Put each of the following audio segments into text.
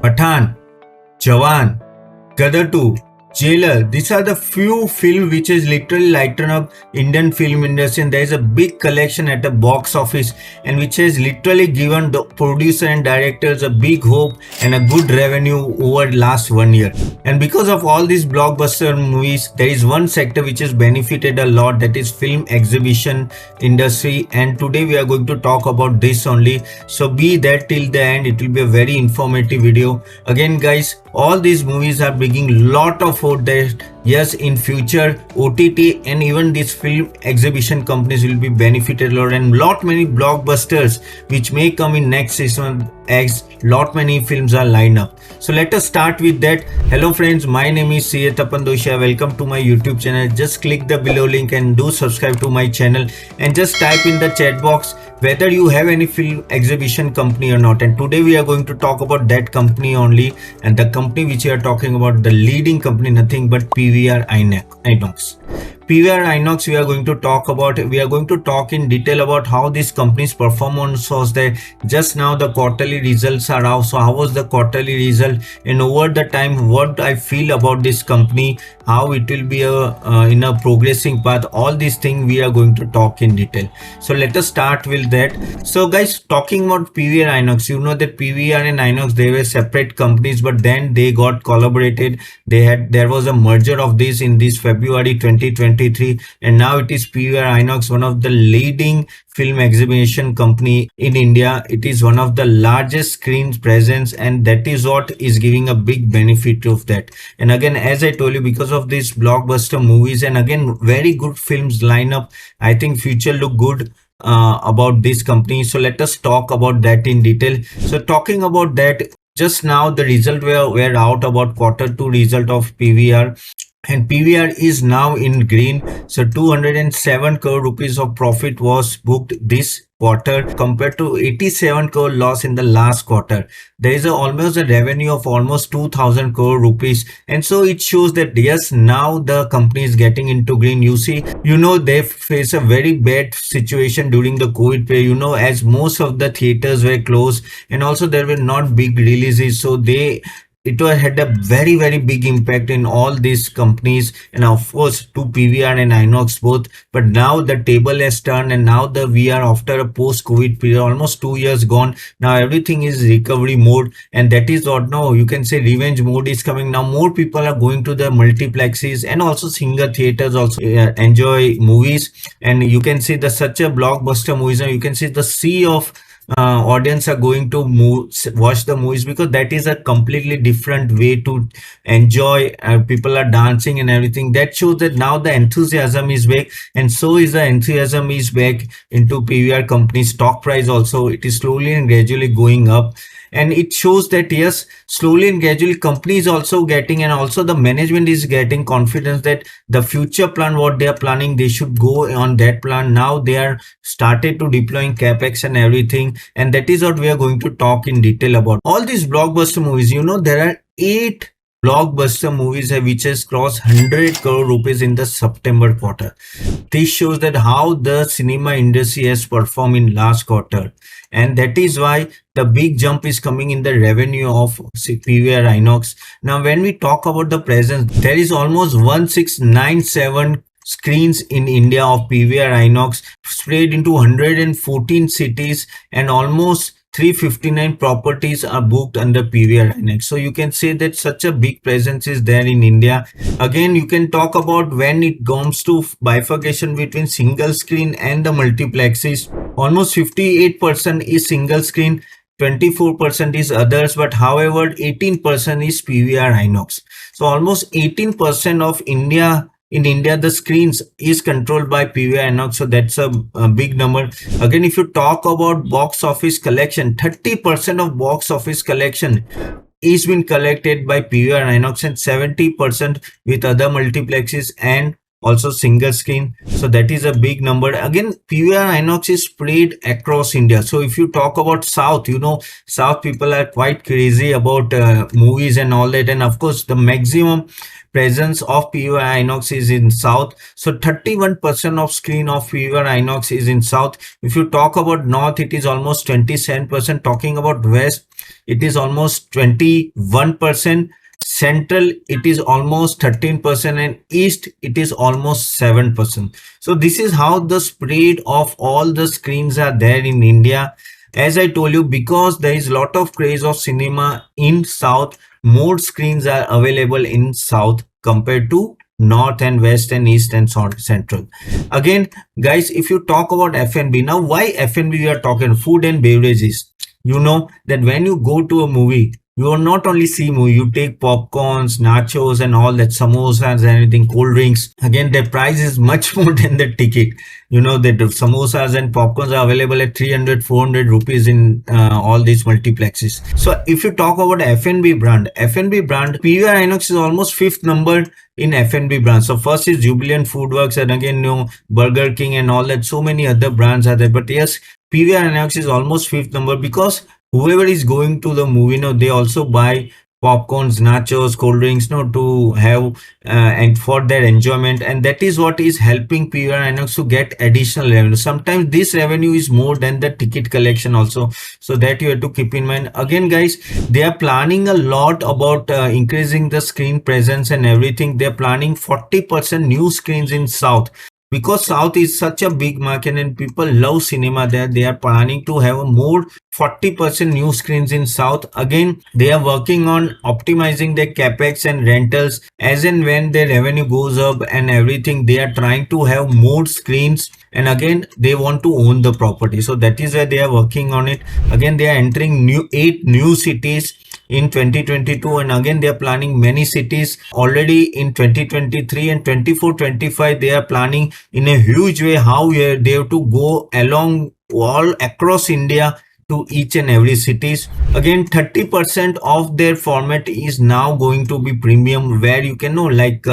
Pathan, Jawan, Gadar 2, Jailer. These are the few films which is literally lighten up Indian film industry, and there is a big collection at the box office, and which has literally given the producer and directors a big hope and a good revenue over last 1 year. And because of all these blockbuster movies, there is one sector which has benefited a lot, that is film exhibition industry. And today we are going to talk about this only. So be there till the end. It will be a very informative video. Again, guys, all these movies are bringing lot of hope that yes, in future OTT and even these film exhibition companies will be benefited a lot, and lot many blockbusters which may come in next season as lot many films are lined up. So let us start with that. Hello friends, my name is CA Tapan Doshia. Welcome to my YouTube channel. Just click the below link and do subscribe to my channel, and just type in the chat box whether you have any film exhibition company or not. And today we are going to talk about that company only, and the company which we are talking about, the leading company, nothing but PVR Inox. PVR Inox we are going to talk about. We are going to talk in detail about how this company's performance was there. Just now the quarterly results are out. So how was the quarterly result, and over the time what I feel about this company, how it will be in a progressing path. All these things we are going to talk in detail. So let us start with that. So guys, talking about PVR Inox, you know that PVR and Inox, they were separate companies, but then they got collaborated. There was a merger of this in this February 2023, and now it is PVR Inox, one of the leading film exhibition company in India. It is one of the largest screens presence, and that is what is giving a big benefit of that. And again, as I told you, because of these blockbuster movies and again very good films lineup, I think future look good about this company. So let us talk about that in detail. So talking about that, just now the result were out about Q2 result of PVR, and PVR is now in green. So 207 crore rupees of profit was booked this quarter compared to 87 crore loss in the last quarter. There is almost a revenue of almost 2000 crore rupees, and so it shows that yes, now the company is getting into green. You see, they face a very bad situation during the COVID period, as most of the theaters were closed, and also there were not big releases, so it had a very very big impact in all these companies, and of course to PVR and Inox both. But now the table has turned, and now we are after a post-COVID period, almost 2 years gone. Now everything is recovery mode, and that is what now you can say revenge mode is coming. Now more people are going to the multiplexes, and also single theaters also enjoy movies, and you can see such a blockbuster movies. Now you can see the sea of audience are going to watch the movies, because that is a completely different way to enjoy. People are dancing and everything. That shows that now the enthusiasm is back, and so is the enthusiasm is back into PVR company. Stock price also, it is slowly and gradually going up, and it shows that yes, slowly and gradually company is also getting, and also the management is getting confidence that the future plan what they are planning, they should go on that plan. Now they are started to deploying capex and everything, and that is what we are going to talk in detail about. All these blockbuster movies, there are 8 blockbuster movies which has crossed 100 crore rupees in the September quarter. This shows that how the cinema industry has performed in last quarter, and that is why the big jump is coming in the revenue of PVR Inox. Now when we talk about the presence, there is almost 1697 screens in India of PVR Inox, spread into 114 cities, and almost 359 properties are booked under PVR Inox. So you can say that such a big presence is there in India. Again, you can talk about when it comes to bifurcation between single screen and the multiplexes. Almost 58% is single screen, 24% is others, but however 18% is PVR Inox. So almost 18% of in India, the screens is controlled by PVR Inox, so that's a big number. Again, if you talk about box office collection, 30% of box office collection is been collected by PVR Inox, and 70% with other multiplexes and also single screen. So that is a big number. Again, PVR Inox is spread across India. So if you talk about South, South people are quite crazy about movies and all that. And of course, the maximum presence of PVR Inox is in South. So 31% of screen of PVR Inox is in South. If you talk about North, it is almost 27%. Talking about West, it is almost 21%. Central, it is almost 13%, and East, it is almost 7%. So this is how the spread of all the screens are there in India. As I told you, because there is a lot of craze of cinema in South, more screens are available in South compared to North and West and East and Central. Again, guys, if you talk about F&B, now why F&B we are talking? Food and beverages. You know that when you go to a movie, you will not only see movie, you take popcorns, nachos and all that, samosas and anything, cold drinks. Again, the price is much more than the ticket. You know that the samosas and popcorns are available at 300, 400 rupees in all these multiplexes. So if you talk about F&B brand, PVR Inox is almost fifth number in F&B brands. So first is Jubilant Foodworks, and again, Burger King and all that. So many other brands are there. But yes, PVR Inox is almost fifth number because whoever is going to the movie, they also buy popcorns, nachos, cold drinks, to have and for their enjoyment, and that is what is helping PVR Inox to get additional revenue. Sometimes this revenue is more than the ticket collection also, so that you have to keep in mind. Again, guys, they are planning a lot about increasing the screen presence and everything. They are planning 40% new screens in South. Because South is such a big market and people love cinema there, they are planning to have a more 40% new screens in South. Again, they are working on optimizing their capex and rentals as and when their revenue goes up and everything. They are trying to have more screens, and again, they want to own the property. So that is why they are working on it. Again, they are entering 8 new cities in 2022, and again they are planning many cities already in 2023 and 24-25. They are planning in a huge way how they have to go along all across India to each and every cities. Again, 30% of their format is now going to be premium, where you can know like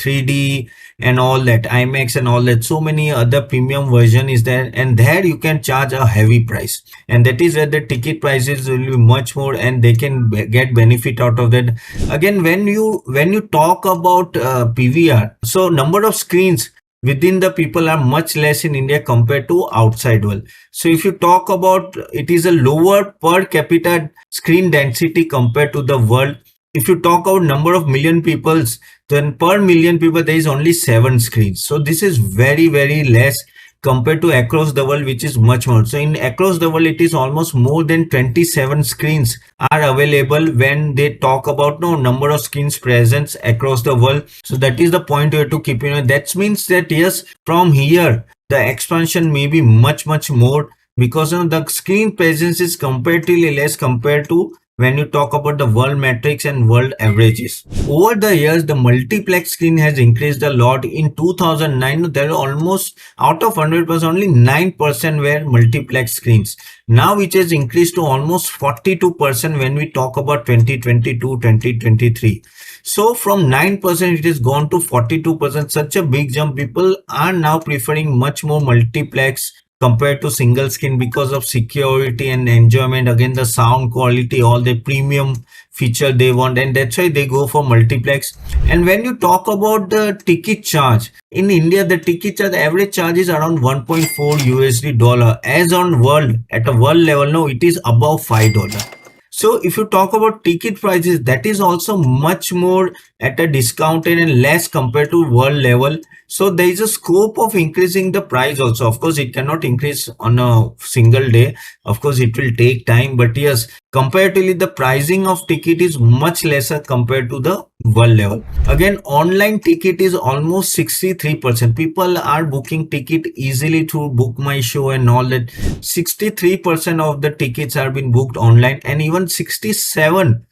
3D and all that, IMAX and all that. So many other premium version is there, and there you can charge a heavy price, and that is where the ticket prices will be much more, and they can get benefit out of that. Again, when you talk about PVR, so number of screens within the people are much less in India compared to outside world. So if you talk about, it is a lower per capita screen density compared to the world. If you talk about number of million peoples, then per million people there is only 7 screens. So this is very, very less compared to across the world, which is much more. So in across the world, it is almost more than 27 screens are available when they talk about number of screens presence across the world. So that is the point you have to keep in mind. That means that yes, from here the expansion may be much more, because the screen presence is comparatively less compared to when you talk about the world metrics and world averages. Over the years, the multiplex screen has increased a lot. In 2009, there are almost out of 100%, only 9% were multiplex screens. Now, which has increased to almost 42% when we talk about 2022-2023. So from 9%, it has gone to 42%. Such a big jump. People are now preferring much more multiplex compared to single screen because of security and enjoyment. Again, the sound quality, all the premium feature they want, and that's why they go for multiplex. And when you talk about the ticket charge in India, the ticket charge, the average charge is around 1.4 USD dollar. As on world, at a world level, no, it is above $5. So if you talk about ticket prices, that is also much more at a discounted and less compared to world level. So there is a scope of increasing the price also. Of course, it cannot increase on a single day. Of course, it will take time. But yes, comparatively, the pricing of ticket is much lesser compared to the world level. Again, online ticket is almost 63%. People are booking ticket easily through Book My Show and all that. 63% of the tickets are being booked online, and even 67%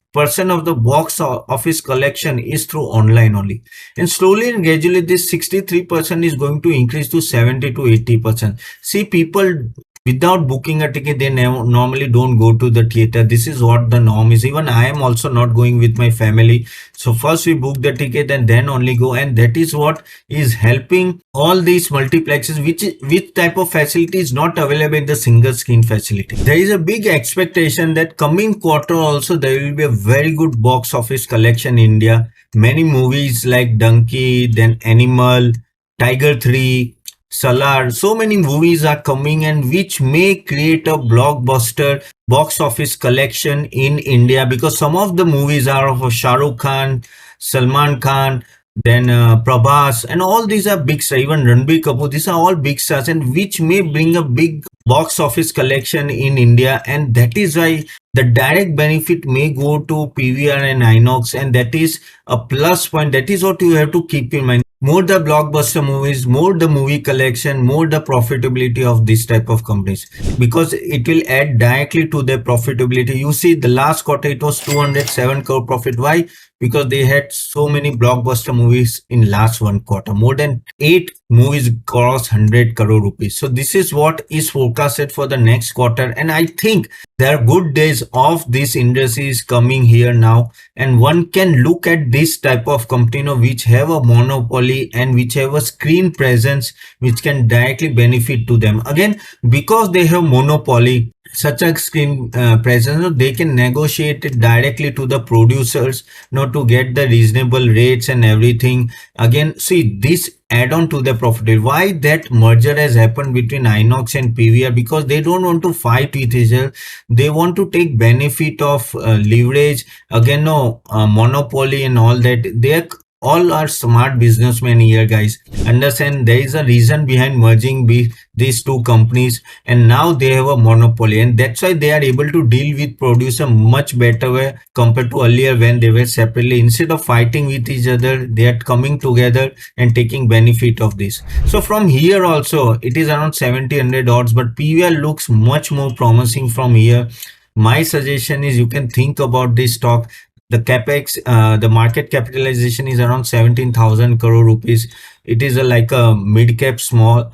of the box office collection is through online only. And slowly and gradually, this 63% is going to increase to 70 to 80%. See, people without booking a ticket, they normally don't go to the theater. This is what the norm is. Even I am also not going with my family. So first we book the ticket and then only go, and that is what is helping all these multiplexes, which type of facility is not available in the single screen facility. There is a big expectation that coming quarter also there will be a very good box office collection in India. Many movies like Donkey, then Animal, Tiger 3, Salar, so many movies are coming, and which may create a blockbuster box office collection in India, because some of the movies are of Shah Rukh Khan, Salman Khan, then Prabhas, and all these are big stars. Even Ranbir Kapoor, these are all big stars, and which may bring a big box office collection in India, and that is why the direct benefit may go to PVR and Inox, and that is a plus point. That is what you have to keep in mind. More the blockbuster movies, more the movie collection, more the profitability of this type of companies, because it will add directly to their profitability. You see, the last quarter it was 207 crore profit. Why? Because they had so many blockbuster movies in last one quarter. More than 8 movies cross 100 crore rupees. So this is what is forecasted for the next quarter, and I think there are good days of this industry is coming here now, and one can look at this type of company, which have a monopoly and which have a screen presence which can directly benefit to them. Again, because they have monopoly, such a screen presence, they can negotiate it directly to the producers, to get the reasonable rates and everything. Again, see, this add on to the profit. Why that merger has happened between Inox and PVR? Because they don't want to fight with each other. They want to take benefit of leverage. Again, no monopoly and all that. They all are smart businessmen here, guys. Understand, there is a reason behind merging these two companies, and now they have a monopoly, and that's why they are able to deal with producer much better way compared to earlier when they were separately. Instead of fighting with each other, they are coming together and taking benefit of this. So from here also it is around 70-100 odds, but PVR looks much more promising from here. My suggestion is you can think about this stock. The capex, the market capitalization is around 17,000 crore rupees. It is like a mid cap stock,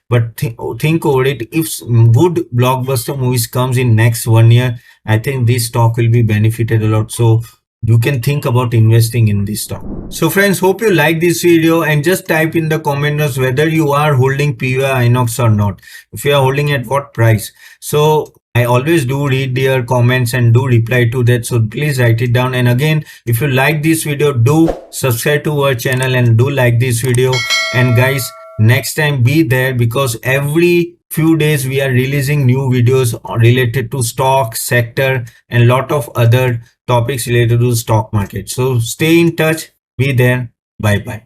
but think over it. If good blockbuster movies comes in next 1 year, I think this stock will be benefited a lot. So you can think about investing in this stock. So friends, hope you like this video, and just type in the comments whether you are holding PVR Inox or not. If you are holding, at what price. So I always do read their comments and do reply to that, so please write it down. And again, if you like this video, do subscribe to our channel and do like this video. And guys, next time be there, because every few days we are releasing new videos related to stock sector and lot of other topics related to the stock market. So stay in touch, be there. Bye bye.